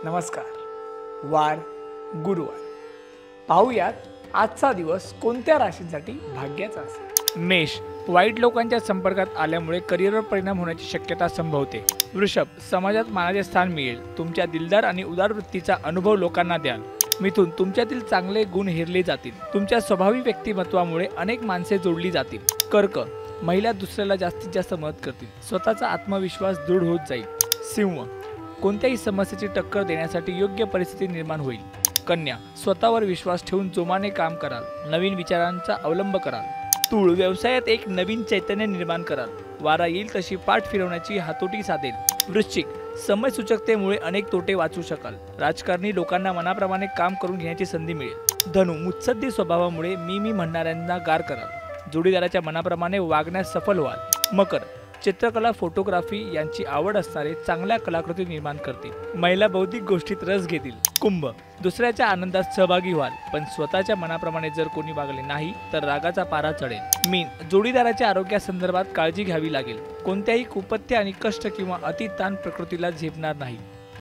नमस्कार। वार गुरुवार। पाहूयात आजचा दिवस कोणत्या राशींसाठी भाग्याचा असेल। मेष, वाईट लोकांच्या संपर्कात आल्यामुळे करिअरवर परिणाम होण्याची शक्यता संभवते। वृषभ, समाजात मानाचे स्थान मिळेल। तुमच्या दिलदार आणि उदार वृत्तीचा अनुभव लोकांना द्याल। मिथुन, तुमच्यातील चांगले गुण हेरले जातील। तुमच्या स्वभावी व्यक्तिमत्वामुळे अनेक माणसे जोडली जातील। कर्क, महिला दुसऱ्याला जास्तीत जास्त मदत करतील। स्वतःचा आत्मविश्वास दृढ होत जाईल। सिंह, कोणत्याही समस्येची टक्कर देण्यासाठी योग्य परिस्थिती निर्माण होईल। कन्या, स्वतःवर विश्वास ठेवून जोमाने काम कराल। नवीन विचारांचा अवलंब कराल। तूळ, व्यवसायात एक नवीन चैतन्य निर्माण कराल। वारा येईल तशी पाठ फिरवण्याची हातोटी साधेल। वृश्चिक, समय सूचकतेमुळे अनेक तोटे वाचू शकाल। राजकारणी लोकांना मनाप्रमाणे काम करून घेण्याची संधी मिळेल। धनु, मुत्सद्दी स्वभावामुळे मी म्हणणाऱ्यांना गार कराल। जोडीदाराच्या मनाप्रमाणे वागण्यास सफल व्हाल। मकर, चित्रकला, फोटोग्राफी यांची आवड असणारे चांगल्या कलाकृती निर्माण करतील। महिला बौद्धिक गोष्टीत रस घेतील। कुंभ, दुसऱ्याच्या आनंदात सहभागी व्हाल, पण स्वतःच्या मनाप्रमाणे जर कोणी वागले नाही तर रागाचा पारा चढेल। मीन, जोडीदाराच्या आरोग्यासंदर्भात काळजी घ्यावी लागेल। कोणत्याही कुपथ्य आणि कष्ट किंवा अतिताण प्रकृतीला झेपणार नाही।